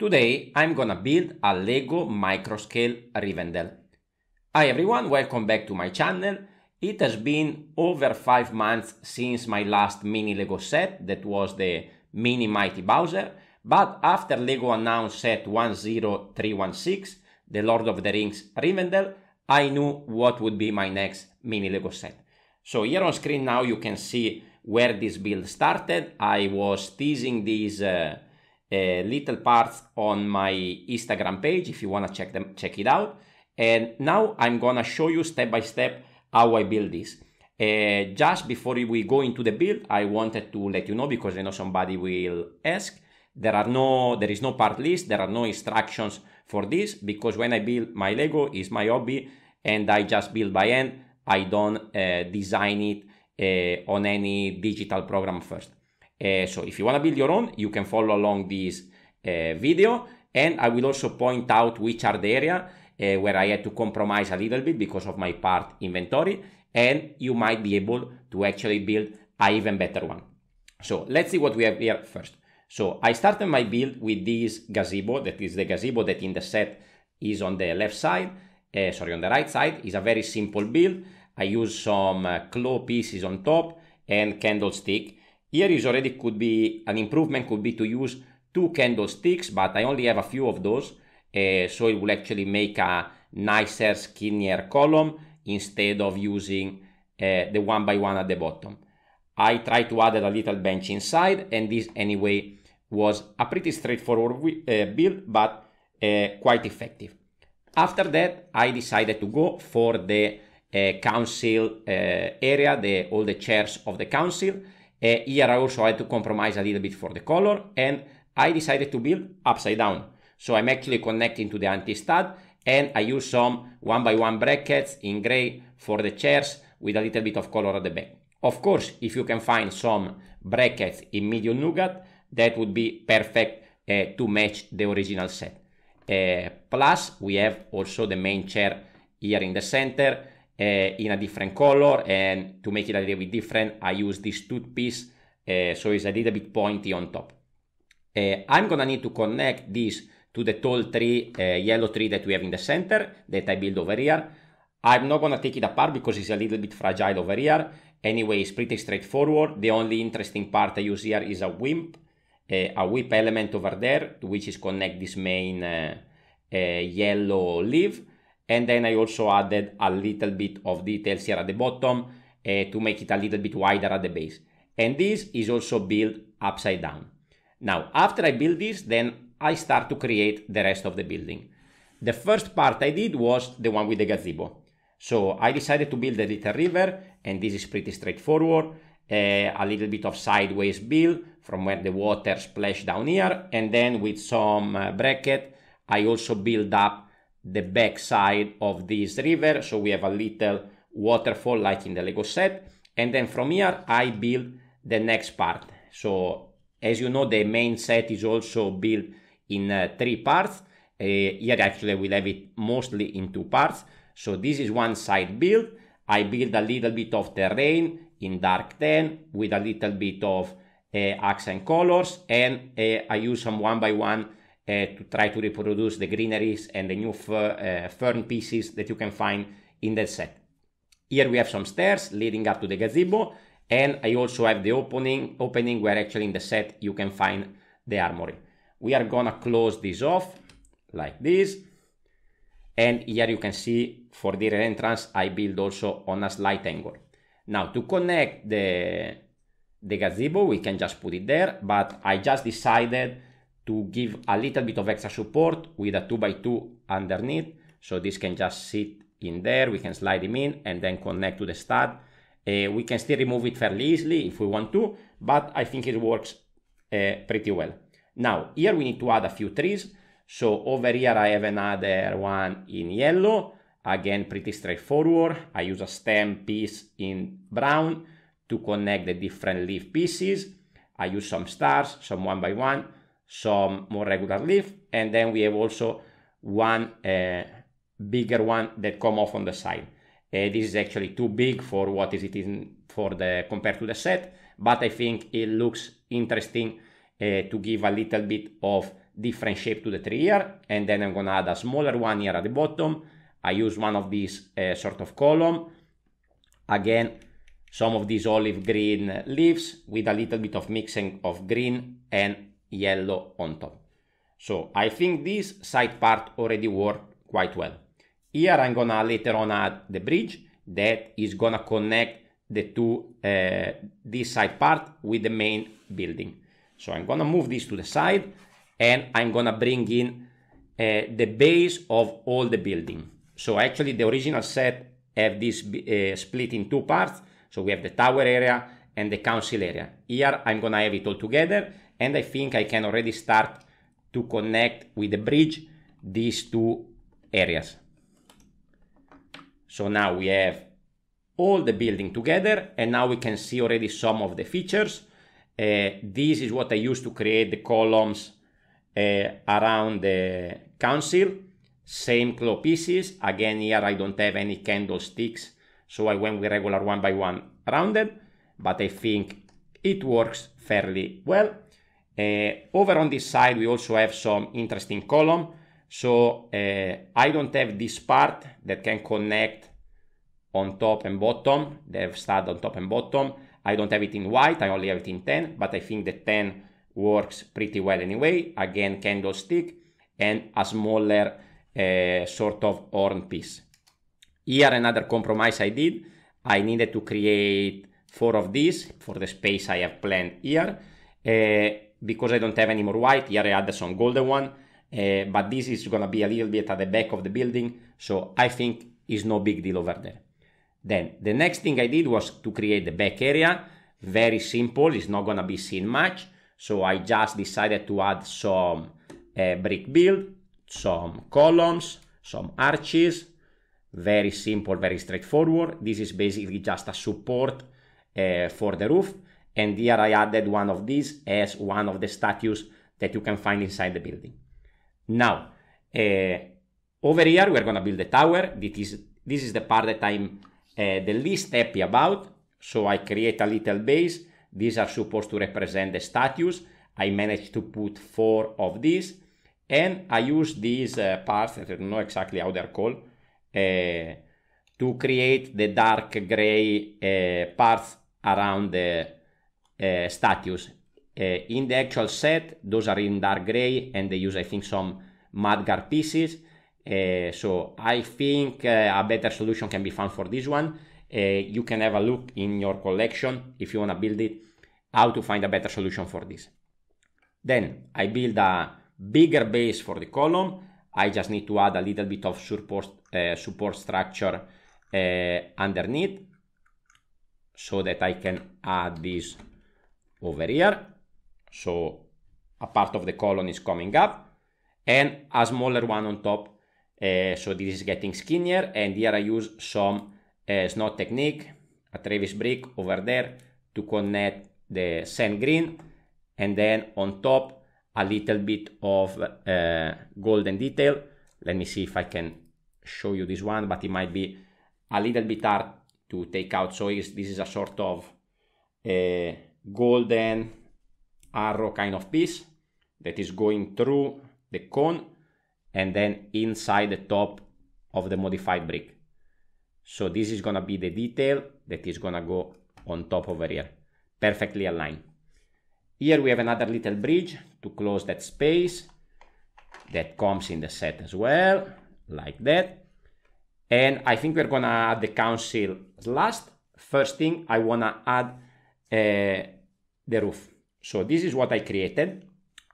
Today I'm gonna build a Lego Microscale Rivendell. Hi everyone, welcome back to my channel. It has been over 5 months since my last mini Lego set, that was the Mini Mighty Bowser, but after Lego announced set 10316, the Lord of the Rings Rivendell, I knew what would be my next mini Lego set. So here on screen now you can see where this build started. I was teasing these little parts on my Instagram page if you want to check it out. And now I'm gonna show you step by step how I build this. Just before we go into the build, I wanted to let you know, because I know somebody will ask, there is no part list, there are no instructions for this, because when I build my Lego, it's my hobby and I just build by hand. I don't design it on any digital program first. So if you want to build your own, you can follow along this video, and I will also point out which are the area where I had to compromise a little bit because of my part inventory, and you might be able to actually build an even better one. So let's see what we have here first. So I started my build with this gazebo. That is the gazebo that in the set is on the left side, on the right side. It's a very simple build. I use some claw pieces on top and candlestick. Here is already could be an improvement, could be to use 2 candlesticks, but I only have a few of those, so it will actually make a nicer, skinnier column instead of using the 1x1 at the bottom. I tried to add a little bench inside, and this anyway was a pretty straightforward build, but quite effective. After that, I decided to go for the council area, all the chairs of the council. Here I also had to compromise a little bit for the color, and I decided to build upside down. So I'm actually connecting to the anti-stud, and I use some 1x1 brackets in gray for the chairs with a little bit of color at the back. Of course, if you can find some brackets in medium nougat, that would be perfect to match the original set. Plus, we have also the main chair here in the center, in a different color, and to make it a little bit different, I use this toothpiece, so it's a little bit pointy on top. I'm gonna need to connect this to the tall tree, yellow tree that we have in the center, that I build over here. I'm not gonna take it apart because it's a little bit fragile over here. Anyway, it's pretty straightforward. The only interesting part I use here is a whip element over there, to which is connect this main yellow leaf. And then I also added a little bit of details here at the bottom to make it a little bit wider at the base. And this is also built upside down. Now, after I build this, then I start to create the rest of the building. The first part I did was the one with the gazebo. So I decided to build a little river, and this is pretty straightforward. A little bit of sideways build from where the water splashed down here, and then with some bracket, I also build up the back side of this river, so we have a little waterfall like in the Lego set. And then from here I build the next part. So as you know, the main set is also built in 3 parts. Here actually we'll have it mostly in 2 parts. So this is one side build. I build a little bit of terrain in dark tan with a little bit of accent colors, and I use some 1x1 to try to reproduce the greeneries and the new fern pieces that you can find in the set. Here we have some stairs leading up to the gazebo, and I also have the opening where actually in the set you can find the armory. We are gonna close this off like this, and here you can see for the entrance I build also on a slight angle. Now to connect the gazebo, we can just put it there, but I just decided to give a little bit of extra support with a 2x2 underneath, so this can just sit in there. We can slide him in and then connect to the stud. We can still remove it fairly easily if we want to, but I think it works pretty well. Now here we need to add a few trees, so over here I have another one in yellow, again pretty straightforward. I use a stem piece in brown to connect the different leaf pieces. I use some stars, some 1x1, some more regular leaf, and then we have also one bigger one that come off on the side. This is actually too big for what is it in compared to the set, but I think it looks interesting to give a little bit of different shape to the tree here, and then I'm gonna add a smaller one here at the bottom. I use one of these sort of column. Again, some of these olive green leaves with a little bit of mixing of green and yellow on top. So I think this side part already worked quite well. Here I'm gonna later on add the bridge that is gonna connect the two, this side part with the main building. So I'm gonna move this to the side and I'm gonna bring in the base of all the building. So actually the original set have this split in two parts. So we have the tower area and the council area. Here I'm gonna have it all together, and I think I can already start to connect with the bridge these two areas. So now we have all the building together, and now we can see already some of the features. This is what I used to create the columns around the council. Same claw pieces. Again, here I don't have any candlesticks, so I went with regular 1x1 rounded, but I think it works fairly well. Over on this side we also have some interesting column. So I don't have this part that can connect on top and bottom. They have stud on top and bottom. I don't have it in white, I only have it in 10, but I think the 10 works pretty well anyway. Again, candlestick and a smaller sort of horn piece. Here another compromise I did. I needed to create 4 of these for the space I have planned here. Because I don't have any more white, here I added some golden one, but this is gonna be a little bit at the back of the building, so I think it's no big deal over there. Then the next thing I did was to create the back area. Very simple, it's not gonna be seen much, so I just decided to add some brick build, some columns, some arches. Very simple, very straightforward. This is basically just a support for the roof. And here I added one of these as one of the statues that you can find inside the building. Now, over here we're gonna build the tower. This is the part that I'm the least happy about. So I create a little base. These are supposed to represent the statues. I managed to put 4 of these, and I use these parts, I don't know exactly how they're called, to create the dark gray parts around the statues. In the actual set, those are in dark gray, and they use, I think, some mudguard pieces. So I think a better solution can be found for this one. You can have a look in your collection if you want to build it, how to find a better solution for this. Then I build a bigger base for the column. I just need to add a little bit of support structure underneath, so that I can add this over here. So a part of the column is coming up, and a smaller one on top. So this is getting skinnier, and here I use some Snot Technique, a Travis brick over there to connect the sand green, and then on top a little bit of golden detail. Let me see if I can show you this one, but it might be a little bit hard to take out. So this is a sort of golden arrow kind of piece that is going through the cone and then inside the top of the modified brick. So this is gonna be the detail that is gonna go on top over here, perfectly aligned. Here we have another little bridge to close that space that comes in the set as well, like that. And I think we're gonna add the council last. First thing, I wanna add the roof. So this is what I created.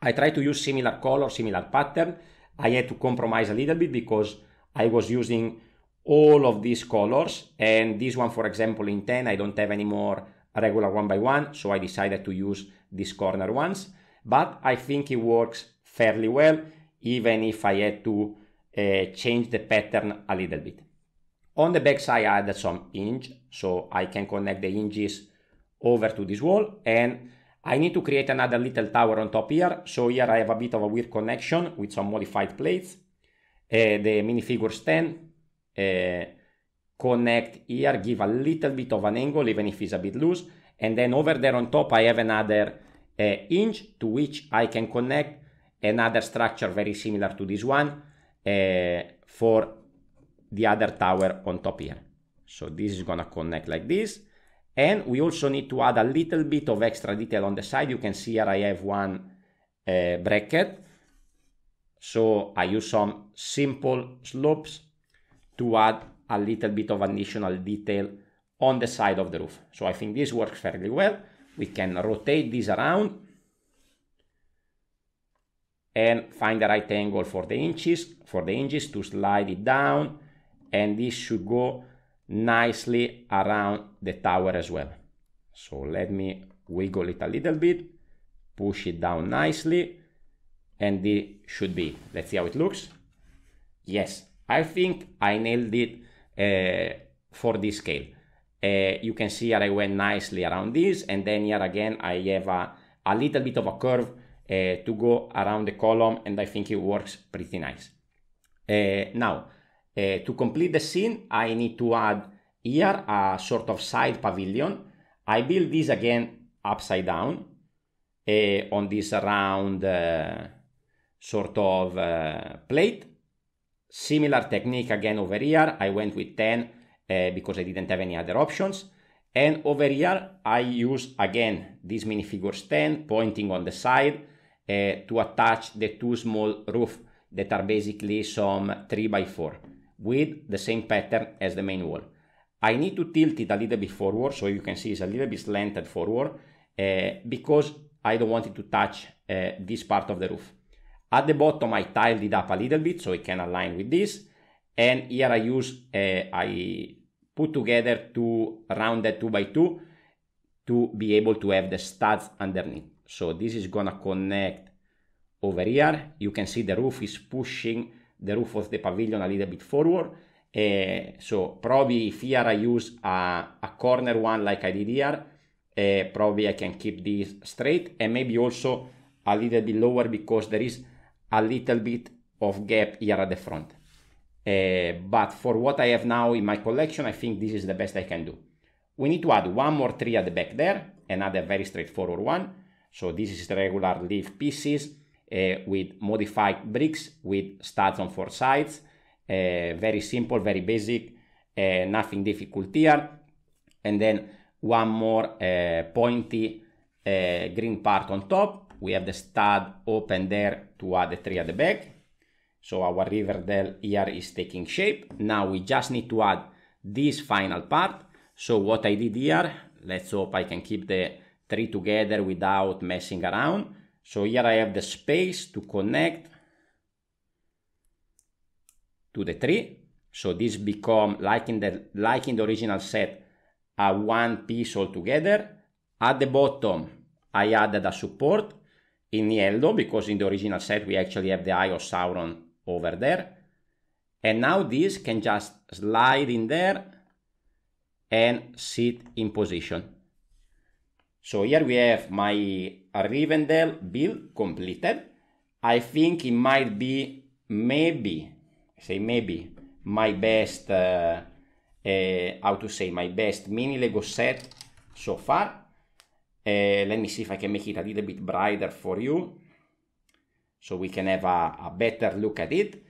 I try to use similar color, similar pattern. I had to compromise a little bit because I was using all of these colors, and this one, for example, in 10, I don't have any more regular 1x1, so I decided to use these corner ones. But I think it works fairly well, even if I had to change the pattern a little bit. On the back side, I added some hinge, so I can connect the hinges over to this wall, and I need to create another little tower on top here. So here I have a bit of a weird connection with some modified plates. The minifigure stand connect here, give a little bit of an angle, even if it's a bit loose. And then over there on top, I have another hinge to which I can connect another structure very similar to this one for the other tower on top here. So this is gonna connect like this. And we also need to add a little bit of extra detail on the side. You can see here I have one bracket. So I use some simple slopes to add a little bit of additional detail on the side of the roof. So I think this works fairly well. We can rotate this around and find the right angle for the hinges to slide it down, and this should go nicely around the tower as well. So let me wiggle it a little bit, push it down nicely, and this should be. Let's see how it looks. Yes, I think I nailed it for this scale. You can see here I went nicely around this, and then here again I have a little bit of a curve to go around the column, and I think it works pretty nice. Now, to complete the scene, I need to add here a sort of side pavilion. I build this again upside down on this round sort of plate. Similar technique again over here. I went with 10 because I didn't have any other options. And over here, I use again this minifigure stand pointing on the side to attach the two small roofs that are basically some 3x4 with the same pattern as the main wall. I need to tilt it a little bit forward, so you can see it's a little bit slanted forward because I don't want it to touch this part of the roof. At the bottom, I tiled it up a little bit so it can align with this. And here I put together two rounded 2x2 to be able to have the studs underneath. So this is gonna connect over here. You can see the roof is pushing the roof of the pavilion a little bit forward. So probably if here I use a corner one like I did here, probably I can keep this straight and maybe also a little bit lower because there is a little bit of gap here at the front. But for what I have now in my collection, I think this is the best I can do. We need to add one more tree at the back there, another very straightforward one. So this is the regular leaf pieces with modified bricks with studs on 4 sides. Very simple, very basic, nothing difficult here. And then one more pointy green part on top. We have the stud open there to add the tree at the back. So our Riverdale here is taking shape. Now we just need to add this final part. So what I did here, let's hope I can keep the tree together without messing around. So here I have the space to connect to the tree. So this become like in the original set, a one piece all together. At the bottom, I added a support in yellow because in the original set we actually have the Eye of Sauron over there. And now this can just slide in there and sit in position. So here we have my Rivendell build completed. I think it might be maybe my best my best mini Lego set so far. Let me see if I can make it a little bit brighter for you so we can have a better look at it.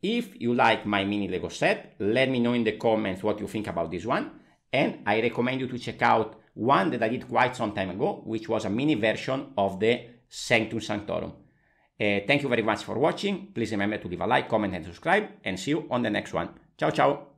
If you like my mini Lego set, let me know in the comments what you think about this one. And I recommend you to check out one that I did quite some time ago, which was a mini version of the Sanctum Sanctorum. Thank you very much for watching. Please remember to leave a like, comment and subscribe, and see you on the next one. Ciao ciao!